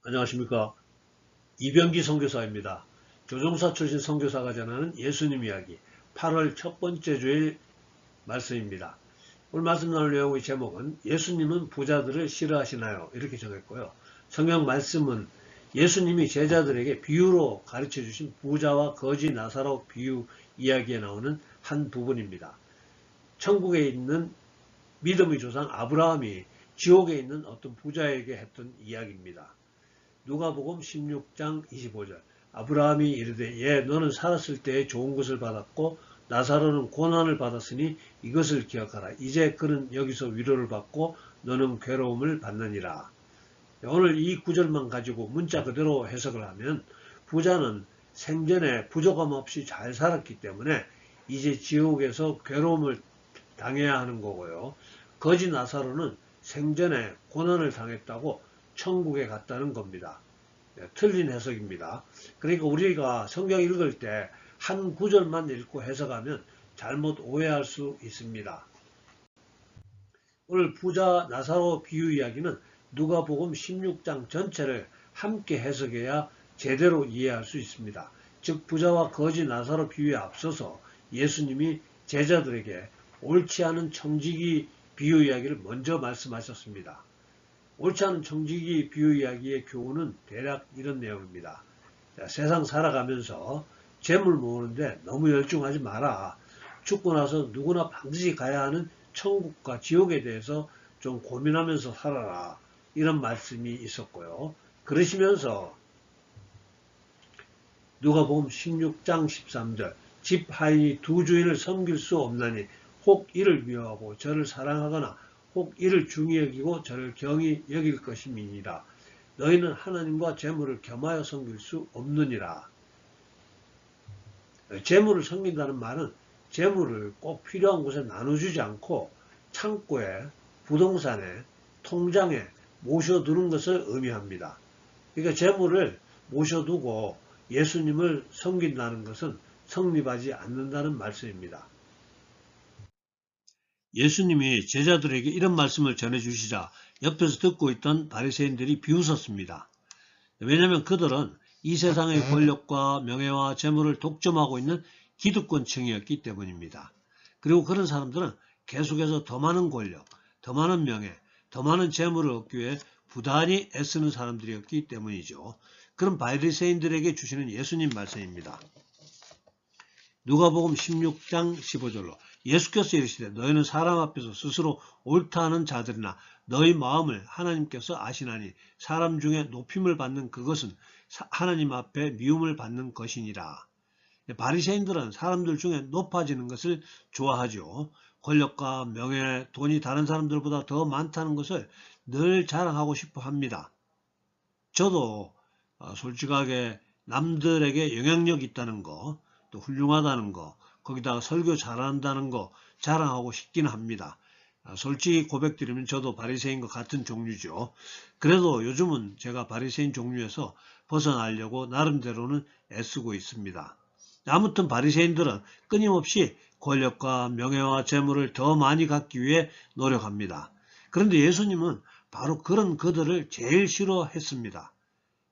안녕하십니까. 이병기 선교사입니다. 조종사 출신 선교사가 전하는 예수님 이야기 8월 첫 번째 주일 말씀입니다. 오늘 말씀 나눌 내용의 제목은 예수님은 부자들을 싫어하시나요? 이렇게 정했고요. 성경 말씀은 예수님이 제자들에게 비유로 가르쳐 주신 부자와 거지 나사로 비유 이야기에 나오는 한 부분입니다. 천국에 있는 믿음의 조상 아브라함이 지옥에 있는 어떤 부자에게 했던 이야기입니다. 누가복음 16장 25절 아브라함이 이르되 예 너는 살았을 때에 좋은 것을 받았고 나사로는 고난을 받았으니 이것을 기억하라. 이제 그는 여기서 위로를 받고 너는 괴로움을 받느니라. 오늘 이 구절만 가지고 문자 그대로 해석을 하면 부자는 생전에 부족함 없이 잘 살았기 때문에 이제 지옥에서 괴로움을 당해야 하는 거고요. 거지 나사로는 생전에 고난을 당했다고 천국에 갔다는 겁니다. 틀린 해석입니다. 그러니까 우리가 성경 읽을 때 한 구절만 읽고 해석하면 잘못 오해할 수 있습니다. 오늘 부자 나사로 비유 이야기는 누가복음 16장 전체를 함께 해석해야 제대로 이해할 수 있습니다. 즉 부자와 거지 나사로 비유에 앞서서 예수님이 제자들에게 옳지 않은 청지기 비유 이야기를 먼저 말씀하셨습니다. 옳지 않은 청지기 비유 이야기의 교훈은 대략 이런 내용입니다. 자, 세상 살아가면서 재물 모으는데 너무 열중하지 마라. 죽고 나서 누구나 반드시 가야 하는 천국과 지옥에 대해서 좀 고민하면서 살아라. 이런 말씀이 있었고요. 그러시면서 누가복음 16장 13절 집 하인이 두 주인을 섬길 수 없나니 혹 이를 미워하고 저를 사랑하거나 혹 이를 중히 여기고 저를 경히 여길 것임이니라. 너희는 하나님과 재물을 겸하여 섬길 수 없느니라. 재물을 섬긴다는 말은 재물을 꼭 필요한 곳에 나눠주지 않고 창고에, 부동산에, 통장에 모셔두는 것을 의미합니다. 그러니까 재물을 모셔두고 예수님을 섬긴다는 것은 성립하지 않는다는 말씀입니다. 예수님이 제자들에게 이런 말씀을 전해주시자 옆에서 듣고 있던 바리새인들이 비웃었습니다. 왜냐하면 그들은 이 세상의 권력과 명예와 재물을 독점하고 있는 기득권층이었기 때문입니다. 그리고 그런 사람들은 계속해서 더 많은 권력, 더 많은 명예, 더 많은 재물을 얻기 위해 부단히 애쓰는 사람들이었기 때문이죠. 그런 바리새인들에게 주시는 예수님 말씀입니다. 누가복음 16장 15절로 예수께서 이르시되 너희는 사람 앞에서 스스로 옳다 하는 자들이나 너희 마음을 하나님께서 아시나니 사람 중에 높임을 받는 그것은 하나님 앞에 미움을 받는 것이니라. 바리새인들은 사람들 중에 높아지는 것을 좋아하죠. 권력과 명예, 돈이 다른 사람들보다 더 많다는 것을 늘 자랑하고 싶어 합니다. 저도 솔직하게 남들에게 영향력 있다는 거, 또 훌륭하다는 거, 거기다가 설교 잘한다는 거 자랑하고 싶긴 합니다. 솔직히 고백드리면 저도 바리새인과 같은 종류죠. 그래도 요즘은 제가 바리새인 종류에서 벗어나려고 나름대로는 애쓰고 있습니다. 아무튼 바리새인들은 끊임없이 권력과 명예와 재물을 더 많이 갖기 위해 노력합니다. 그런데 예수님은 바로 그런 그들을 제일 싫어했습니다.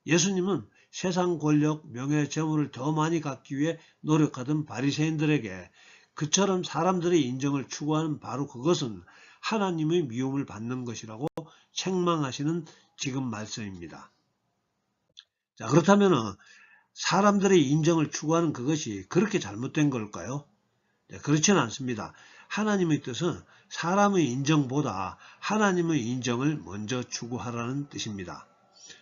예수님은 세상 권력, 명예, 재물을 더 많이 갖기 위해 노력하던 바리새인들에게 그처럼 사람들의 인정을 추구하는 바로 그것은 하나님의 미움을 받는 것이라고 책망하시는 지금 말씀입니다. 자, 그렇다면 사람들의 인정을 추구하는 그것이 그렇게 잘못된 걸까요? 네, 그렇지는 않습니다. 하나님의 뜻은 사람의 인정보다 하나님의 인정을 먼저 추구하라는 뜻입니다.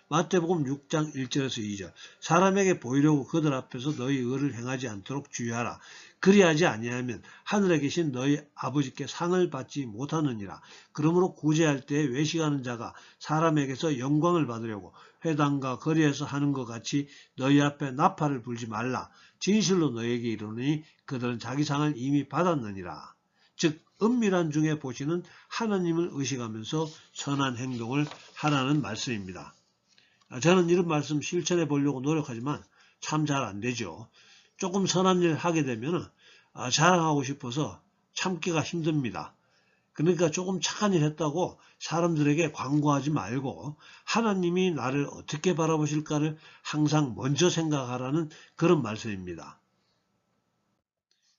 마태복음 6장 1절에서 2절 사람에게 보이려고 그들 앞에서 너희 의를 행하지 않도록 주의하라. 그리하지 아니하면 하늘에 계신 너희 아버지께 상을 받지 못하느니라. 그러므로 구제할 때에 외식하는 자가 사람에게서 영광을 받으려고 회당과 거리에서 하는 것 같이 너희 앞에 나팔을 불지 말라. 진실로 너희에게 이르노니 그들은 자기 상을 이미 받았느니라. 즉 은밀한 중에 보시는 하나님을 의식하면서 선한 행동을 하라는 말씀입니다. 저는 이런 말씀 실천해 보려고 노력하지만 참 잘 안 되죠. 조금 선한 일 하게 되면 자랑하고 싶어서 참기가 힘듭니다. 그러니까 조금 착한 일 했다고 사람들에게 광고하지 말고 하나님이 나를 어떻게 바라보실까를 항상 먼저 생각하라는 그런 말씀입니다.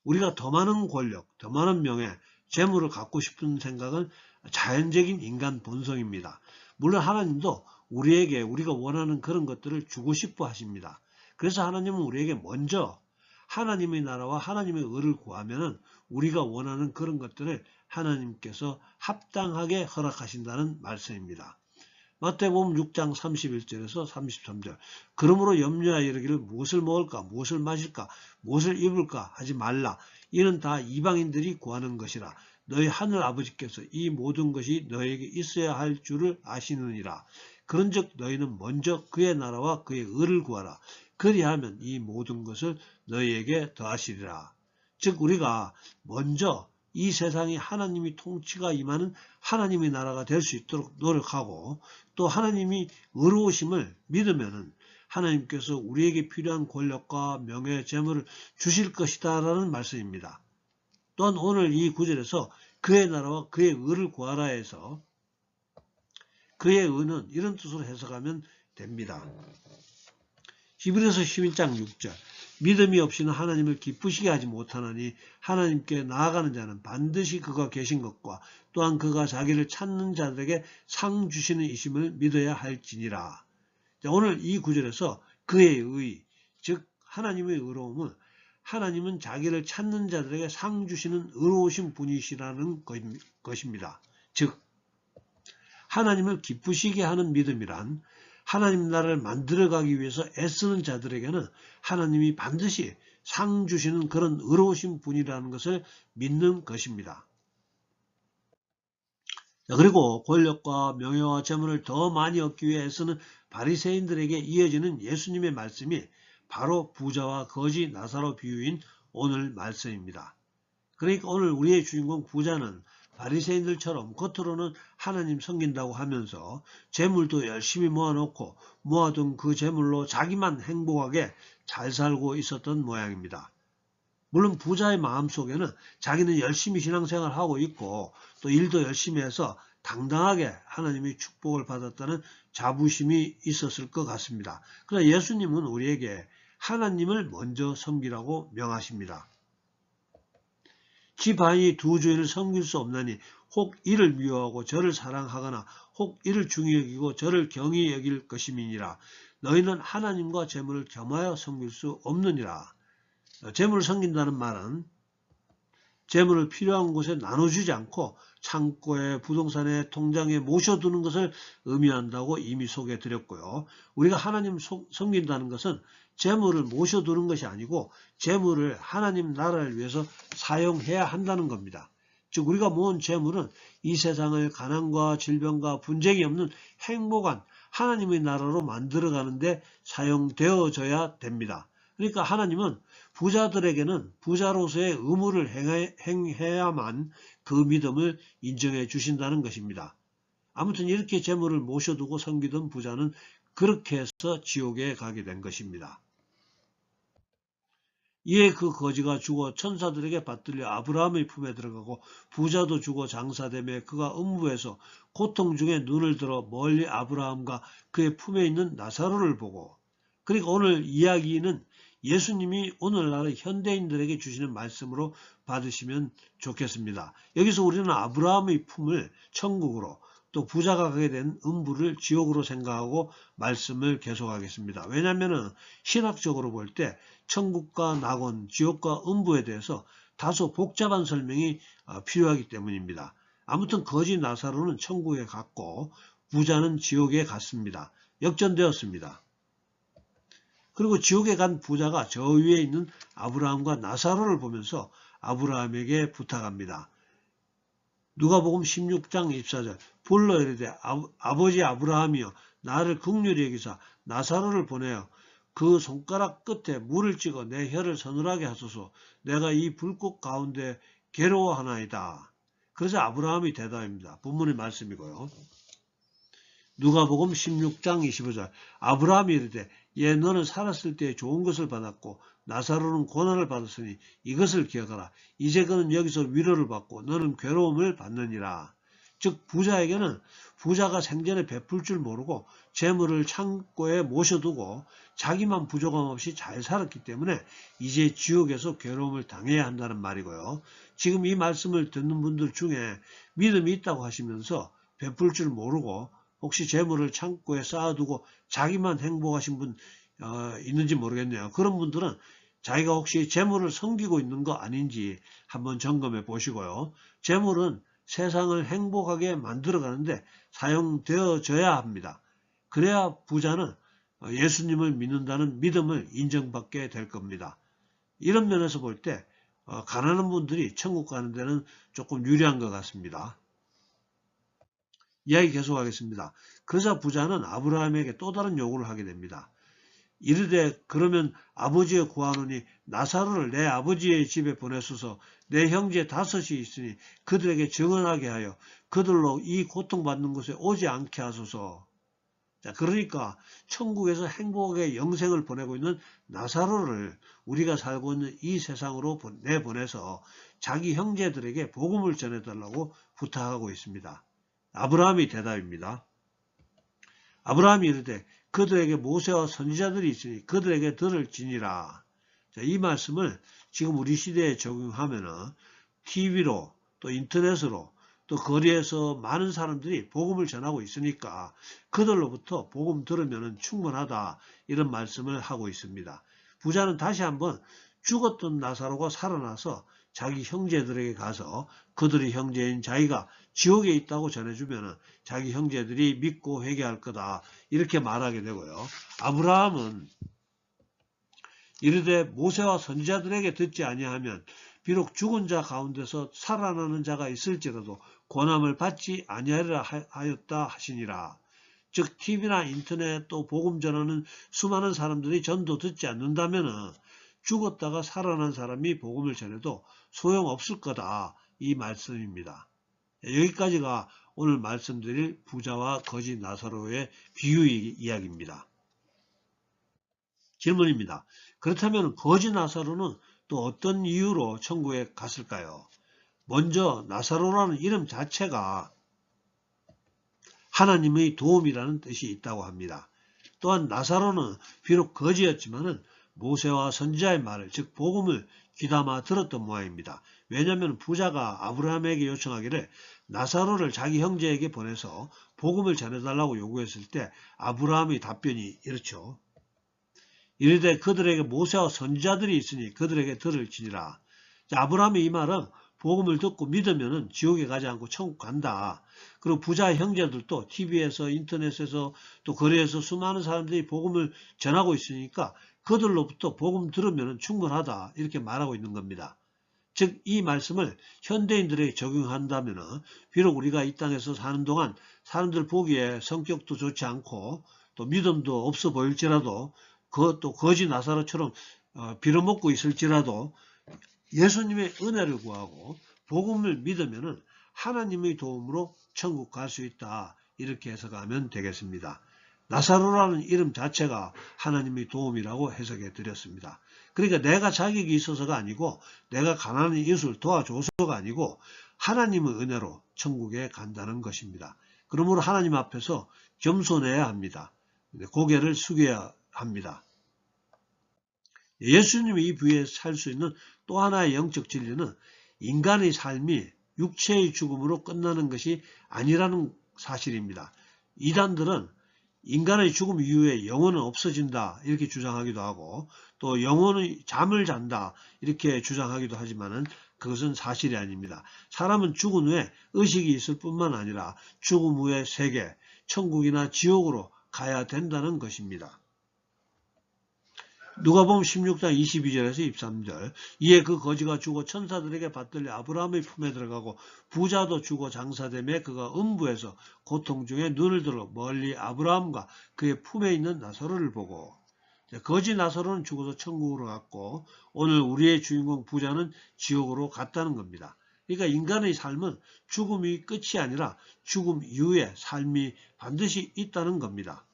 우리가 더 많은 권력, 더 많은 명예, 재물을 갖고 싶은 생각은 자연적인 인간 본성입니다. 물론 하나님도 우리에게 우리가 원하는 그런 것들을 주고 싶어 하십니다. 그래서 하나님은 우리에게 먼저 하나님의 나라와 하나님의 의를 구하면 우리가 원하는 그런 것들을 하나님께서 합당하게 허락하신다는 말씀입니다. 마태복음 6장 31절에서 33절. 그러므로 염려하여 이르기를 무엇을 먹을까, 무엇을 마실까, 무엇을 입을까 하지 말라. 이는 다 이방인들이 구하는 것이라. 너희 하늘 아버지께서 이 모든 것이 너에게 있어야 할 줄을 아시느니라. 그런즉 너희는 먼저 그의 나라와 그의 의를 구하라. 그리하면 이 모든 것을 너희에게 더하시리라. 즉 우리가 먼저 이 세상이 하나님이 통치가 임하는 하나님의 나라가 될 수 있도록 노력하고 또 하나님이 의로우심을 믿으면은 하나님께서 우리에게 필요한 권력과 명예, 재물을 주실 것이다 라는 말씀입니다. 또한 오늘 이 구절에서 그의 나라와 그의 의를 구하라 해서 그의 의는 이런 뜻으로 해석하면 됩니다. 히브리서 11장 6절. 믿음이 없이는 하나님을 기쁘시게 하지 못하나니 하나님께 나아가는 자는 반드시 그가 계신 것과 또한 그가 자기를 찾는 자들에게 상 주시는 이심을 믿어야 할지니라. 오늘 이 구절에서 그의 의, 즉 하나님의 의로움은 하나님은 자기를 찾는 자들에게 상 주시는 의로우신 분이시라는 것입니다. 즉 하나님을 기쁘시게 하는 믿음이란 하나님 나라를 만들어가기 위해서 애쓰는 자들에게는 하나님이 반드시 상 주시는 그런 의로우신 분이라는 것을 믿는 것입니다. 그리고 권력과 명예와 재물을 더 많이 얻기 위해 애쓰는 바리새인들에게 이어지는 예수님의 말씀이 바로 부자와 거지 나사로 비유인 오늘 말씀입니다. 그러니까 오늘 우리의 주인공 부자는 바리새인들처럼 겉으로는 하나님 섬긴다고 하면서 재물도 열심히 모아놓고 모아둔 그 재물로 자기만 행복하게 잘 살고 있었던 모양입니다. 물론 부자의 마음속에는 자기는 열심히 신앙생활하고 있고 또 일도 열심히 해서 당당하게 하나님의 축복을 받았다는 자부심이 있었을 것 같습니다. 그러나 예수님은 우리에게 하나님을 먼저 섬기라고 명하십니다. 집 안이 두 주인을 섬길 수 없나니 혹 이를 미워하고 저를 사랑하거나 혹 이를 중히 여기고 저를 경히 여길 것임이니라. 너희는 하나님과 재물을 겸하여 섬길 수 없느니라. 재물을 섬긴다는 말은 재물을 필요한 곳에 나눠주지 않고 창고에, 부동산에, 통장에 모셔두는 것을 의미한다고 이미 소개해드렸고요. 우리가 하나님 섬긴다는 것은 재물을 모셔두는 것이 아니고 재물을 하나님 나라를 위해서 사용해야 한다는 겁니다. 즉 우리가 모은 재물은 이 세상을 가난과 질병과 분쟁이 없는 행복한 하나님의 나라로 만들어가는데 사용되어져야 됩니다. 그러니까 하나님은 부자들에게는 부자로서의 의무를 행해야만 그 믿음을 인정해 주신다는 것입니다. 아무튼 이렇게 재물을 모셔두고 섬기던 부자는 그렇게 해서 지옥에 가게 된 것입니다. 이에 그 거지가 죽어 천사들에게 받들려 아브라함의 품에 들어가고 부자도 죽어 장사되매 그가 음부에서 고통 중에 눈을 들어 멀리 아브라함과 그의 품에 있는 나사로를 보고, 그러니까 오늘 이야기는 예수님이 오늘날의 현대인들에게 주시는 말씀으로 받으시면 좋겠습니다. 여기서 우리는 아브라함의 품을 천국으로 또 부자가 가게 된 음부를 지옥으로 생각하고 말씀을 계속하겠습니다. 왜냐하면 신학적으로 볼 때 천국과 낙원, 지옥과 음부에 대해서 다소 복잡한 설명이 필요하기 때문입니다. 아무튼 거지 나사로는 천국에 갔고 부자는 지옥에 갔습니다. 역전되었습니다. 그리고 지옥에 간 부자가 저 위에 있는 아브라함과 나사로를 보면서 아브라함에게 부탁합니다. 누가복음 16장 24절 불러 이르되 아버지 아브라함이여 나를 긍휼히 여기사 나사로를 보내어 그 손가락 끝에 물을 찍어 내 혀를 서늘하게 하소서. 내가 이 불꽃 가운데 괴로워하나이다. 그래서 아브라함이 대답합니다. 본문의 말씀이고요. 누가복음 16장 25절 아브라함이 이르되 너는 살았을 때 좋은 것을 받았고 나사로는 고난을 받았으니 이것을 기억하라. 이제 그는 여기서 위로를 받고 너는 괴로움을 받느니라. 즉 부자에게는 부자가 생전에 베풀 줄 모르고 재물을 창고에 모셔두고 자기만 부족함 없이 잘 살았기 때문에 이제 지옥에서 괴로움을 당해야 한다는 말이고요. 지금 이 말씀을 듣는 분들 중에 믿음이 있다고 하시면서 베풀 줄 모르고 혹시 재물을 창고에 쌓아두고 자기만 행복하신 분 있는지 모르겠네요. 그런 분들은 자기가 혹시 재물을 섬기고 있는 거 아닌지 한번 점검해 보시고요. 재물은 세상을 행복하게 만들어가는데 사용되어져야 합니다. 그래야 부자는 예수님을 믿는다는 믿음을 인정받게 될 겁니다. 이런 면에서 볼 때 가난한 분들이 천국 가는 데는 조금 유리한 것 같습니다. 이야기 계속하겠습니다. 그러자 부자는 아브라함에게 또 다른 요구를 하게 됩니다. 이르되 그러면 아버지의 구하노니 나사로를 내 아버지의 집에 보내소서. 내 형제 5이 있으니 그들에게 증언하게 하여 그들로 이 고통받는 곳에 오지 않게 하소서. 자, 그러니까 천국에서 행복하게 영생을 보내고 있는 나사로를 우리가 살고 있는 이 세상으로 내보내서 자기 형제들에게 복음을 전해달라고 부탁하고 있습니다. 아브라함이 대답입니다. 아브라함이 이르되 그들에게 모세와 선지자들이 있으니 그들에게 들을 지니라. 자, 이 말씀을 지금 우리 시대에 적용하면은 TV로 또 인터넷으로 또 거리에서 많은 사람들이 복음을 전하고 있으니까 그들로부터 복음 들으면 충분하다, 이런 말씀을 하고 있습니다. 부자는 다시 한번 죽었던 나사로가 살아나서 자기 형제들에게 가서 그들의 형제인 자기가 지옥에 있다고 전해주면 자기 형제들이 믿고 회개할 거다, 이렇게 말하게 되고요. 아브라함은 이르되 모세와 선지자들에게 듣지 아니하면 비록 죽은 자 가운데서 살아나는 자가 있을지라도 고난을 받지 아니하리라 하였다 하시니라. 즉 TV나 인터넷 또 복음 전하는 수많은 사람들이 전도 듣지 않는다면 죽었다가 살아난 사람이 복음을 전해도 소용없을 거다, 이 말씀입니다. 여기까지가 오늘 말씀드릴 부자와 거지 나사로의 비유 이야기입니다. 질문입니다. 그렇다면 거지 나사로는 또 어떤 이유로 천국에 갔을까요? 먼저 나사로라는 이름 자체가 하나님의 도움이라는 뜻이 있다고 합니다. 또한 나사로는 비록 거지였지만 모세와 선지자의 말을, 즉 복음을 귀담아 들었던 모양입니다. 왜냐하면 부자가 아브라함에게 요청하기를 나사로를 자기 형제에게 보내서 복음을 전해달라고 요구했을 때 아브라함의 답변이 이렇죠. 이르되 그들에게 모세와 선지자들이 있으니 그들에게 들을지니라. 아브라함의 이 말은 복음을 듣고 믿으면 지옥에 가지 않고 천국 간다. 그리고 부자의 형제들도 TV에서 인터넷에서 또 거리에서 수많은 사람들이 복음을 전하고 있으니까 그들로부터 복음 들으면 충분하다, 이렇게 말하고 있는 겁니다. 즉 이 말씀을 현대인들에게 적용한다면 비록 우리가 이 땅에서 사는 동안 사람들 보기에 성격도 좋지 않고 또 믿음도 없어 보일지라도 또 거지 나사로처럼 빌어먹고 있을지라도 예수님의 은혜를 구하고 복음을 믿으면 하나님의 도움으로 천국 갈 수 있다, 이렇게 해석하면 되겠습니다. 나사로라는 이름 자체가 하나님의 도움이라고 해석해 드렸습니다. 그러니까 내가 자격이 있어서가 아니고 내가 가난한 이웃을 도와줘서가 아니고 하나님의 은혜로 천국에 간다는 것입니다. 그러므로 하나님 앞에서 겸손해야 합니다. 고개를 숙여야 합니다. 예수님이 이 부위에 살 수 있는 또 하나의 영적 진리는 인간의 삶이 육체의 죽음으로 끝나는 것이 아니라는 사실입니다. 이단들은 인간의 죽음 이후에 영혼은 없어진다, 이렇게 주장하기도 하고 또 영혼의 잠을 잔다, 이렇게 주장하기도 하지만 그것은 사실이 아닙니다. 사람은 죽은 후에 의식이 있을 뿐만 아니라 죽음 후의 세계, 천국이나 지옥으로 가야 된다는 것입니다. 누가복음 16장 22절에서 23절 이에 그 거지가 죽어 천사들에게 받들려 아브라함의 품에 들어가고 부자도 죽어 장사되매 그가 음부에서 고통 중에 눈을 들어 멀리 아브라함과 그의 품에 있는 나사로를 보고, 거지 나사로는 죽어서 천국으로 갔고 오늘 우리의 주인공 부자는 지옥으로 갔다는 겁니다. 그러니까 인간의 삶은 죽음이 끝이 아니라 죽음 이후에 삶이 반드시 있다는 겁니다.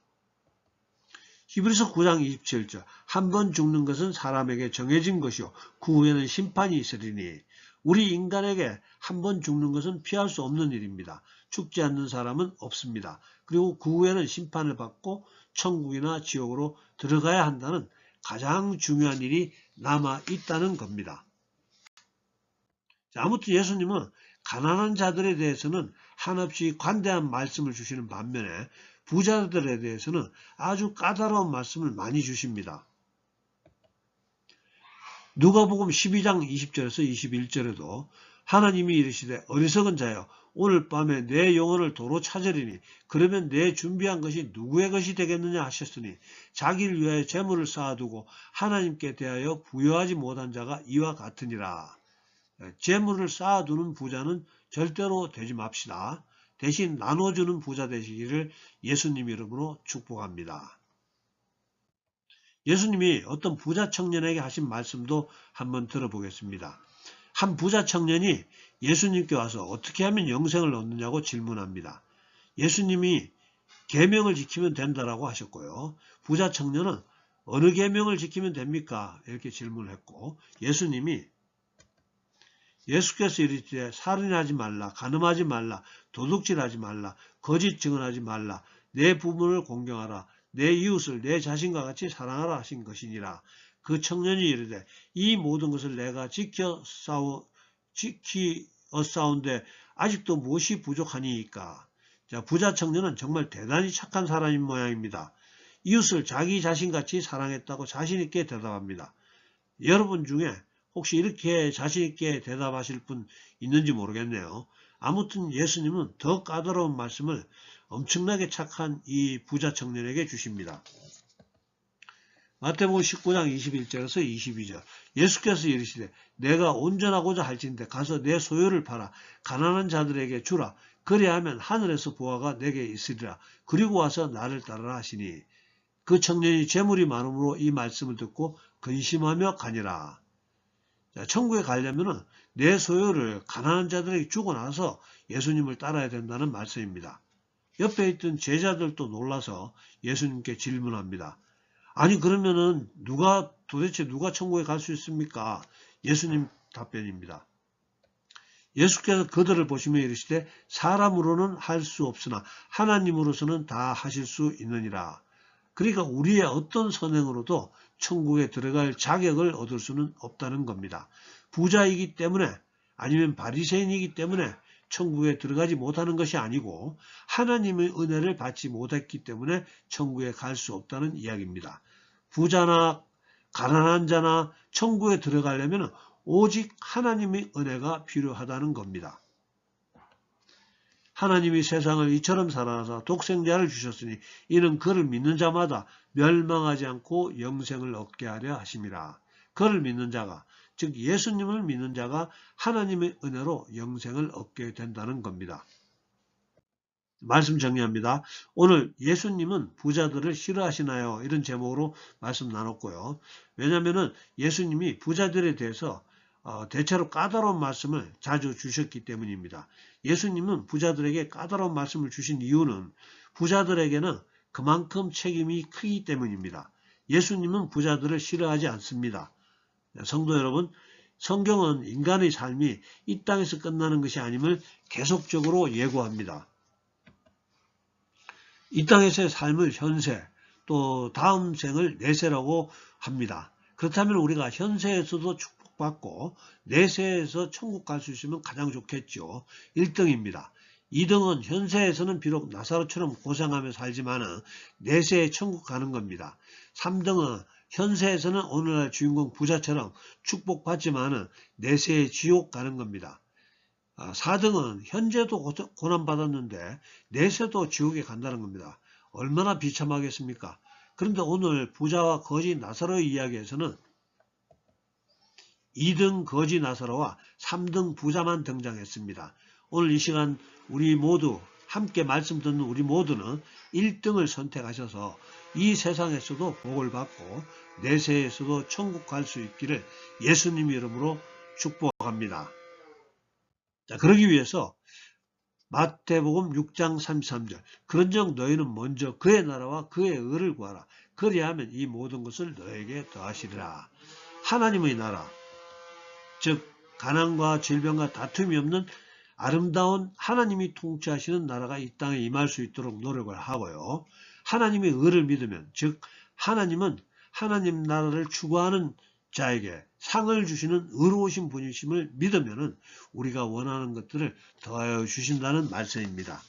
히브리서 9장 27절 한 번 죽는 것은 사람에게 정해진 것이요 그 후에는 심판이 있으리니 우리 인간에게 한 번 죽는 것은 피할 수 없는 일입니다. 죽지 않는 사람은 없습니다. 그리고 그 후에는 심판을 받고 천국이나 지옥으로 들어가야 한다는 가장 중요한 일이 남아 있다는 겁니다. 아무튼 예수님은 가난한 자들에 대해서는 한없이 관대한 말씀을 주시는 반면에 부자들에 대해서는 아주 까다로운 말씀을 많이 주십니다. 누가복음 12장 20절에서 21절에도 하나님이 이르시되 어리석은 자여 오늘 밤에 내 영혼을 도로 찾으리니 그러면 내 준비한 것이 누구의 것이 되겠느냐 하셨으니 자기를 위하여 재물을 쌓아두고 하나님께 대하여 부여하지 못한 자가 이와 같으니라. 재물을 쌓아두는 부자는 절대로 되지 맙시다. 대신 나눠주는 부자 되시기를 예수님 이름으로 축복합니다. 예수님이 어떤 부자 청년에게 하신 말씀도 한번 들어보겠습니다. 한 부자 청년이 예수님께 와서 어떻게 하면 영생을 얻느냐고 질문합니다. 예수님이 계명을 지키면 된다라고 하셨고요. 부자 청년은 어느 계명을 지키면 됩니까? 이렇게 질문을 했고 예수께서 이르시되 살인하지 말라, 간음하지 말라, 도둑질하지 말라, 거짓 증언하지 말라, 내 부모를 공경하라, 내 이웃을 내 자신과 같이 사랑하라 하신 것이니라. 그 청년이 이르되 이 모든 것을 내가 지키었사온데 아직도 무엇이 부족하니이까. 자, 부자 청년은 정말 대단히 착한 사람인 모양입니다. 이웃을 자기 자신같이 사랑했다고 자신있게 대답합니다. 여러분 중에 혹시 이렇게 자신있게 대답하실 분 있는지 모르겠네요. 아무튼 예수님은 더 까다로운 말씀을 엄청나게 착한 이 부자 청년에게 주십니다. 마태복음 19장 21절에서 22절 예수께서 이르시되 내가 온전하고자 할진대 가서 내 소유를 팔아 가난한 자들에게 주라. 그리하면 하늘에서 보화가 내게 있으리라. 그리고 와서 나를 따르라 하시니 그 청년이 재물이 많음으로 이 말씀을 듣고 근심하며 가니라. 자, 천국에 가려면 내 소유를 가난한 자들에게 주고 나서 예수님을 따라야 된다는 말씀입니다. 옆에 있던 제자들도 놀라서 예수님께 질문합니다. 아니 그러면은 도대체 누가 천국에 갈 수 있습니까? 예수님 답변입니다. 예수께서 그들을 보시며 이르시되 사람으로는 할 수 없으나 하나님으로서는 다 하실 수 있느니라. 그러니까 우리의 어떤 선행으로도 천국에 들어갈 자격을 얻을 수는 없다는 겁니다. 부자이기 때문에 아니면 바리새인이기 때문에 천국에 들어가지 못하는 것이 아니고 하나님의 은혜를 받지 못했기 때문에 천국에 갈 수 없다는 이야기입니다. 부자나 가난한 자나 천국에 들어가려면 오직 하나님의 은혜가 필요하다는 겁니다. 하나님이 세상을 이처럼 사랑하사 독생자를 주셨으니 이는 그를 믿는 자마다 멸망하지 않고 영생을 얻게 하려 하심이라. 그를 믿는 자가 즉 예수님을 믿는 자가 하나님의 은혜로 영생을 얻게 된다는 겁니다. 말씀 정리합니다. 오늘 예수님은 부자들을 싫어하시나요? 이런 제목으로 말씀 나눴고요. 왜냐하면 예수님이 부자들에 대해서 대체로 까다로운 말씀을 자주 주셨기 때문입니다. 예수님은 부자들에게 까다로운 말씀을 주신 이유는 부자들에게는 그만큼 책임이 크기 때문입니다. 예수님은 부자들을 싫어하지 않습니다. 성도 여러분, 성경은 인간의 삶이 이 땅에서 끝나는 것이 아님을 계속적으로 예고합니다. 이 땅에서의 삶을 현세, 또 다음 생을 내세라고 합니다. 그렇다면 우리가 현세에서도 축복받고 내세에서 천국 갈 수 있으면 가장 좋겠죠. 1등입니다. 2등은 현세에서는 비록 나사로처럼 고생하며 살지만 내세에 천국 가는 겁니다. 3등은 현세에서는 오늘날 주인공 부자처럼 축복받지만 내세에 지옥 가는 겁니다. 4등은 현재도 고난받았는데 내세도 지옥에 간다는 겁니다. 얼마나 비참하겠습니까? 그런데 오늘 부자와 거지 나사로의 이야기에서는 2등 거지 나사로와 3등 부자만 등장했습니다. 오늘 이 시간 우리 모두 함께 말씀 듣는 우리 모두는 1등을 선택하셔서 이 세상에서도 복을 받고 내세에서도 천국 갈 수 있기를 예수님 이름으로 축복합니다. 자, 그러기 위해서 마태복음 6장 33절. 그런즉 너희는 먼저 그의 나라와 그의 의를 구하라. 그리하면 이 모든 것을 너에게 더하시리라. 하나님의 나라, 즉 가난과 질병과 다툼이 없는 아름다운 하나님이 통치하시는 나라가 이 땅에 임할 수 있도록 노력을 하고요. 하나님의 의를 믿으면, 즉 하나님은 하나님 나라를 추구하는 자에게 상을 주시는 의로우신 분이심을 믿으면 우리가 원하는 것들을 더하여 주신다는 말씀입니다.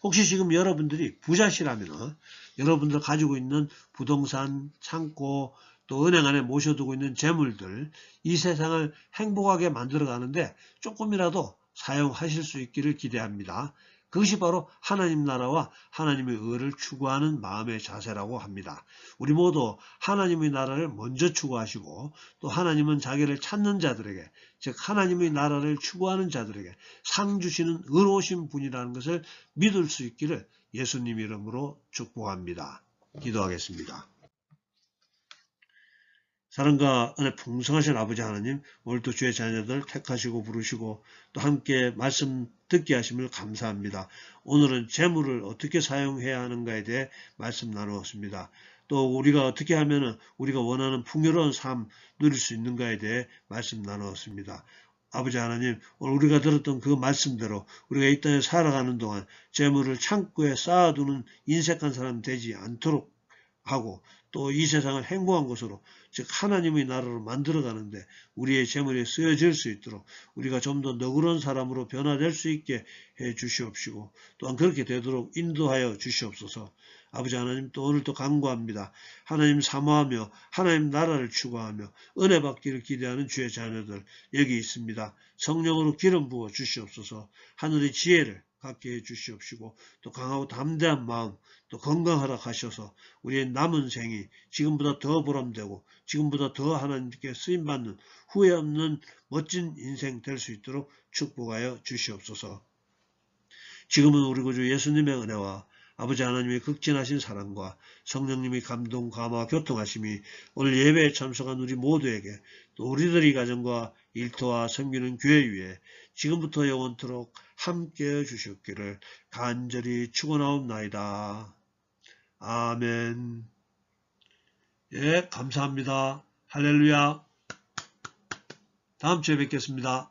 혹시 지금 여러분들이 부자시라면 여러분들 가지고 있는 부동산, 창고, 또 은행 안에 모셔두고 있는 재물들, 이 세상을 행복하게 만들어 가는데 조금이라도 사용하실 수 있기를 기대합니다. 그것이 바로 하나님 나라와 하나님의 의를 추구하는 마음의 자세라고 합니다. 우리 모두 하나님의 나라를 먼저 추구하시고 또 하나님은 자기를 찾는 자들에게, 즉 하나님의 나라를 추구하는 자들에게 상 주시는 의로우신 분이라는 것을 믿을 수 있기를 예수님 이름으로 축복합니다. 기도하겠습니다. 사랑과 은혜 풍성하신 아버지 하나님, 오늘도 주의 자녀들 택하시고 부르시고 또 함께 말씀 듣게 하심을 감사합니다. 오늘은 재물을 어떻게 사용해야 하는가에 대해 말씀 나누었습니다. 또 우리가 어떻게 하면 우리가 원하는 풍요로운 삶 누릴 수 있는가에 대해 말씀 나누었습니다. 아버지 하나님, 오늘 우리가 들었던 그 말씀대로 우리가 이 땅에 살아가는 동안 재물을 창고에 쌓아두는 인색한 사람 되지 않도록 하고 또 이 세상을 행복한 곳으로, 즉 하나님의 나라로 만들어가는데 우리의 재물이 쓰여질 수 있도록 우리가 좀 더 너그러운 사람으로 변화될 수 있게 해 주시옵시고 또한 그렇게 되도록 인도하여 주시옵소서. 아버지 하나님, 또 오늘도 간구합니다. 하나님 사모하며 하나님 나라를 추구하며 은혜 받기를 기대하는 주의 자녀들 여기 있습니다. 성령으로 기름 부어 주시옵소서. 하늘의 지혜를 갖게 해 주시옵시고 또 강하고 담대한 마음, 또 건강하라 하셔서 우리의 남은 생이 지금보다 더 보람되고 지금보다 더 하나님께 쓰임받는 후회 없는 멋진 인생 될 수 있도록 축복하여 주시옵소서. 지금은 우리 구주 예수님의 은혜와 아버지 하나님의 극진하신 사랑과 성령님의 감동, 감화, 교통하심이 오늘 예배에 참석한 우리 모두에게 또 우리들의 가정과 일터와 섬기는 교회 위에 지금부터 영원토록 함께해 주시옵기를 간절히 축원하옵나이다. 아멘. 예, 감사합니다. 할렐루야. 다음 주에 뵙겠습니다.